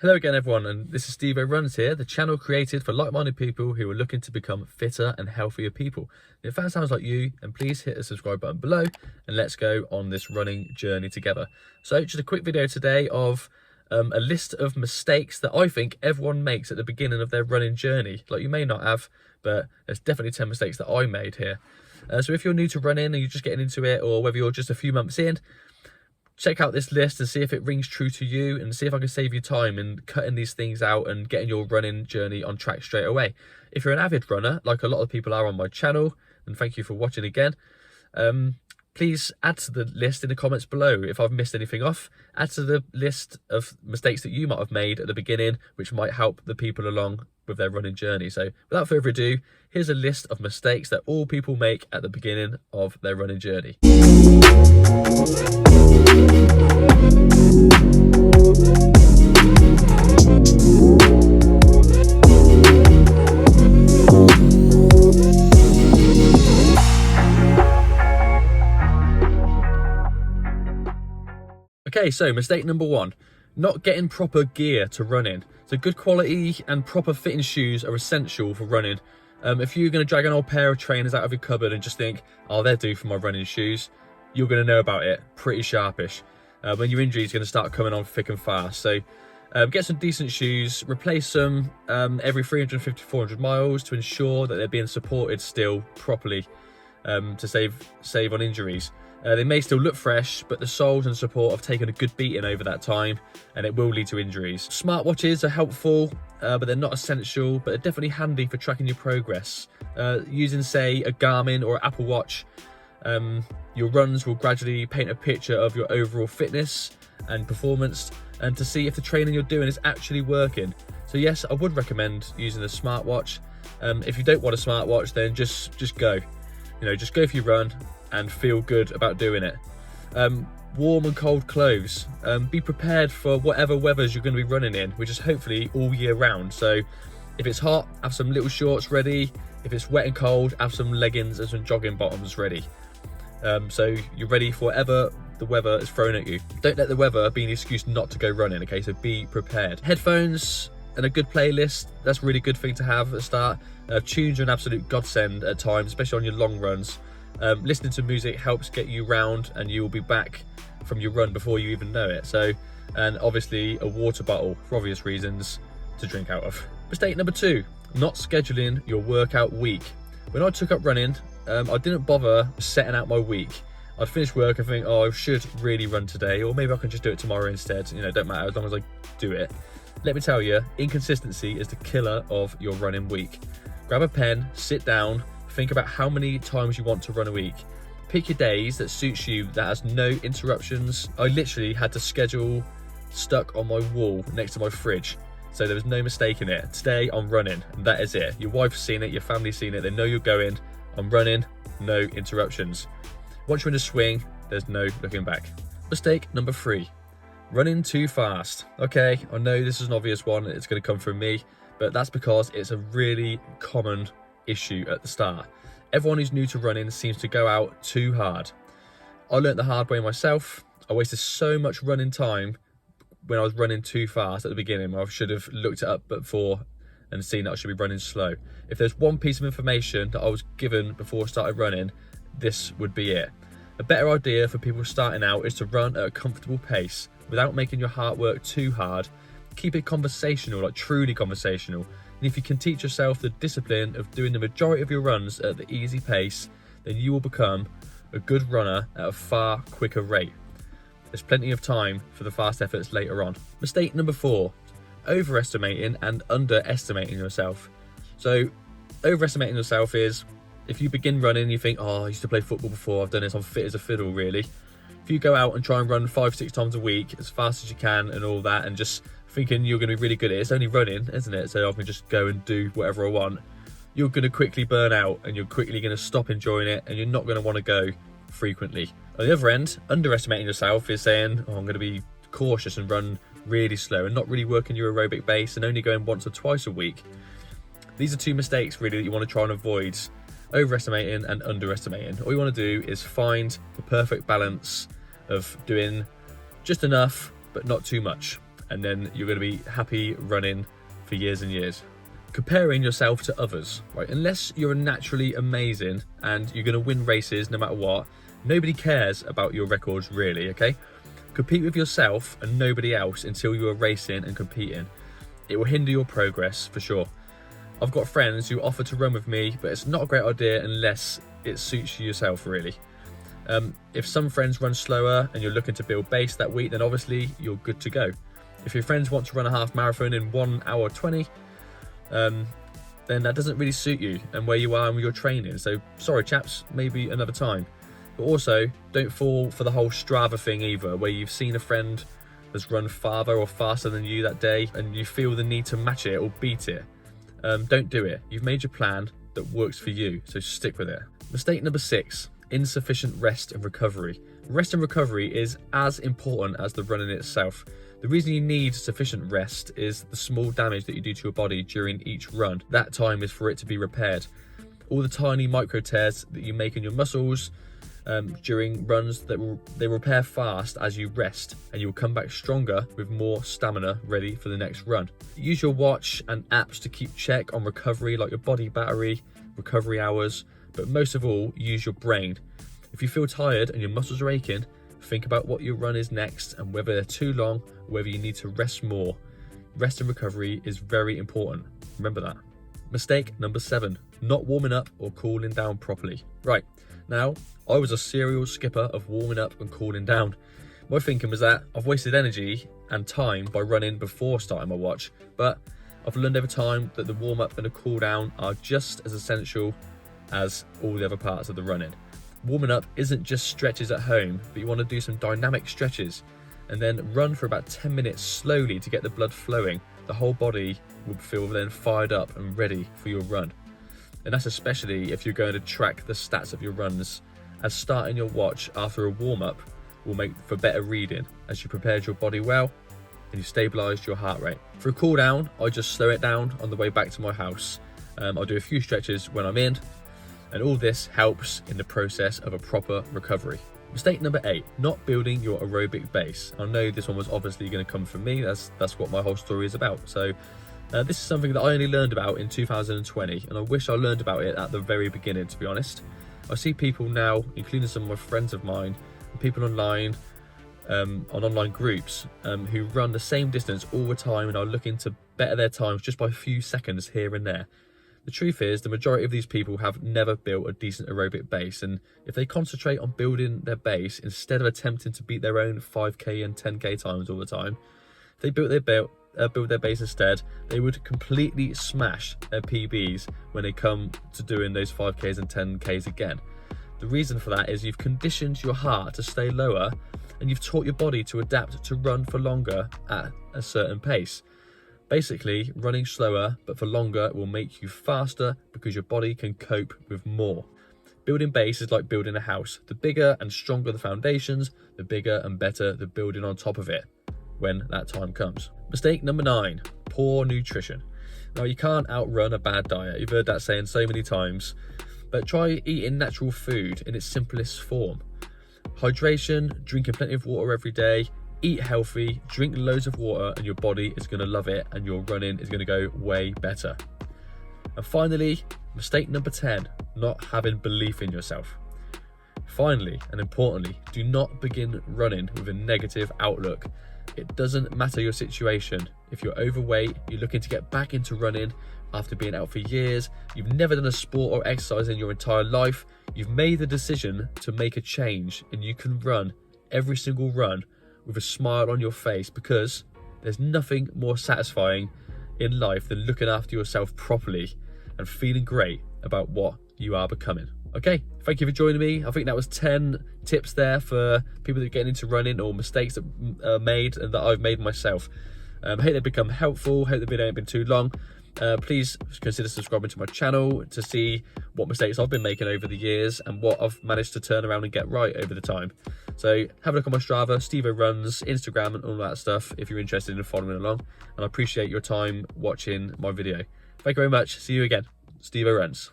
Hello again everyone, and this is Stevo Runs here, the channel created for like-minded people who are looking to become fitter and healthier people. If that sounds like you, then please hit the subscribe button below and let's go on this running journey together. So just a quick video today of a list of mistakes that I think everyone makes at the beginning of their running journey. Like, you may not have, but there's definitely 10 mistakes that I made here. So if you're new to running and you're just getting into it, or whether you're just a few months in, check out this list and see if it rings true to you, and see if I can save you time in cutting these things out and getting your running journey on track straight away. If you're an avid runner, like a lot of people are on my channel, and thank you for watching again, please add to the list in the comments below if I've missed anything off. Add to the list of mistakes that you might have made at the beginning, which might help the people along with their running journey. So without further ado, here's a list of mistakes that all people make at the beginning of their running journey. Okay, so mistake number one, not getting proper gear to run in. So good quality and proper fitting shoes are essential for running. If you're going to drag an old pair of trainers out of your cupboard and just think, oh, they're due for my running shoes, you're going to know about it pretty sharpish. When your injury is going to start coming on thick and fast. So get some decent shoes, replace them every 350 400 miles to ensure that they're being supported still properly to save on injuries. They may still look fresh, but the soles and support have taken a good beating over that time, and it will lead to injuries. Smartwatches are helpful, but they're not essential, but they're definitely handy for tracking your progress. Using, say, a Garmin or an Apple Watch, your runs will gradually paint a picture of your overall fitness and performance, and to see if the training you're doing is actually working. So yes, I would recommend using a smartwatch. If you don't want a smartwatch, then just go. Just go for your run and feel good about doing it. Warm and cold clothes. Be prepared for whatever weathers you're going to be running in, which is hopefully all year round. So if it's hot, have some little shorts ready. If it's wet and cold, have some leggings and some jogging bottoms ready. So you're ready for whatever the weather is thrown at you. Don't let the weather be an excuse not to go running, okay? So be prepared. Headphones and a good playlist, that's a really good thing to have at the start. Tunes are an absolute godsend at times, especially on your long runs. Listening to music helps get you round, and you will be back from your run before you even know it. So, and obviously a water bottle for obvious reasons to drink out of. Mistake number two, not scheduling your workout week. When I took up running, I didn't bother setting out my week. I'd finish work and think, oh, I should really run today, or maybe I can just do it tomorrow instead. Don't matter as long as I do it. Let me tell you, inconsistency is the killer of your running week. Grab a pen, sit down, think about how many times you want to run a week. Pick your days that suits you, that has no interruptions. I literally had to schedule stuck on my wall next to my fridge, so there was no mistake in it. Today I'm running, and that is it. Your wife's seen it, your family's seen it, they know you're going. I'm running, no interruptions. Once you're in a swing, there's no looking back. Mistake number three, running too fast. Okay, I know this is an obvious one, it's going to come from me, but that's because it's a really common issue at the start. Everyone who's new to running seems to go out too hard. I learnt the hard way myself. I wasted so much running time when I was running too fast at the beginning. I should have looked it up before and seen that I should be running slow. If there's one piece of information that I was given before I started running, this would be it. A better idea for people starting out is to run at a comfortable pace without making your heart work too hard. Keep it conversational, like truly conversational. And if you can teach yourself the discipline of doing the majority of your runs at the easy pace, then you will become a good runner at a far quicker rate. There's plenty of time for the fast efforts later on. Mistake number four, overestimating and underestimating yourself. So overestimating yourself is, if you begin running, you think, oh, I used to play football before, I've done this, I'm fit as a fiddle, really. If you go out and try and run 5-6 times a week as fast as you can and all that, and just thinking you're going to be really good at it, it's only running, isn't it? So I can just go and do whatever I want. You're going to quickly burn out, and you're quickly going to stop enjoying it, and you're not going to want to go frequently. On the other end, underestimating yourself is saying, oh, I'm going to be cautious and run really slow and not really working your aerobic base and only going once or twice a week. These are two mistakes really that you want to try and avoid: overestimating and underestimating. All you want to do is find the perfect balance of doing just enough but not too much. and then you're going to be happy running for years and years. Comparing yourself to others, right? Unless you're naturally amazing and you're going to win races no matter what, nobody cares about your records really, okay? Compete with yourself and nobody else until you are racing and competing. It will hinder your progress for sure. I've got friends who offer to run with me, but it's not a great idea unless it suits you yourself really. If some friends run slower and you're looking to build base that week, then obviously you're good to go. If your friends want to run a half marathon in 1 hour 20, then that doesn't really suit you and where you are and your training. So sorry chaps, maybe another time. But also don't fall for the whole Strava thing either, where you've seen a friend that's run farther or faster than you that day and you feel the need to match it or beat it. Don't do it. You've made your plan that works for you, so stick with it. Mistake number 6, insufficient rest and recovery. Rest and recovery is as important as the running itself. The reason you need sufficient rest is the small damage that you do to your body during each run. That time is for it to be repaired. All the tiny micro tears that you make in your muscles during runs, they repair fast as you rest, and you will come back stronger with more stamina ready for the next run. Use your watch and apps to keep check on recovery, like your body battery, recovery hours, but most of all, use your brain. If you feel tired and your muscles are aching, think about what your run is next and whether they're too long, or whether you need to rest more. Rest and recovery is very important. Remember that. Mistake number 7, not warming up or cooling down properly. Right, now, I was a serial skipper of warming up and cooling down. My thinking was that I've wasted energy and time by running before starting my watch, but I've learned over time that the warm up and the cool down are just as essential as all the other parts of the running. Warming up isn't just stretches at home, but you want to do some dynamic stretches and then run for about 10 minutes slowly to get the blood flowing. The whole body will feel then fired up and ready for your run. And that's especially if you're going to track the stats of your runs, as starting your watch after a warm-up will make for better reading as you prepared your body well and you stabilised your heart rate. For a cool down, I just slow it down on the way back to my house. I'll do a few stretches when I'm in, and all this helps in the process of a proper recovery. Mistake number 8, not building your aerobic base. I know this one was obviously going to come from me, that's what my whole story is about. So this is something that I only learned about in 2020, and I wish I learned about it at the very beginning, to be honest. I see people now, including some of my friends of mine, and people online, on online groups, who run the same distance all the time and are looking to better their times just by a few seconds here and there. The truth is, the majority of these people have never built a decent aerobic base, and if they concentrate on building their base instead of attempting to beat their own 5k and 10k times all the time, if they build their base instead, they would completely smash their PBs when they come to doing those 5Ks and 10Ks again. The reason for that is you've conditioned your heart to stay lower, and you've taught your body to adapt to run for longer at a certain pace. Basically, running slower but for longer will make you faster because your body can cope with more. Building base is like building a house. The bigger and stronger the foundations, the bigger and better the building on top of it when that time comes. Mistake number 9, poor nutrition. Now, you can't outrun a bad diet. You've heard that saying so many times, but try eating natural food in its simplest form. Hydration, drinking plenty of water every day, eat healthy, drink loads of water, and your body is going to love it and your running is going to go way better. And finally, mistake number 10, not having belief in yourself. Finally, and importantly, do not begin running with a negative outlook. It doesn't matter your situation. If you're overweight, you're looking to get back into running after being out for years, you've never done a sport or exercise in your entire life, you've made the decision to make a change, and you can run every single run with a smile on your face, because there's nothing more satisfying in life than looking after yourself properly and feeling great about what you are becoming. Okay, thank you for joining me. I think that was 10 tips there for people that are getting into running, or mistakes that are made and that I've made myself. I hope they become helpful. Hope the video ain't been too long. Please consider subscribing to my channel to see what mistakes I've been making over the years and what I've managed to turn around and get right over the time. So have a look on my Strava, Stevo runs, Instagram and all that stuff if you're interested in following along. And I appreciate your time watching my video. Thank you very much. See you again. Stevo runs.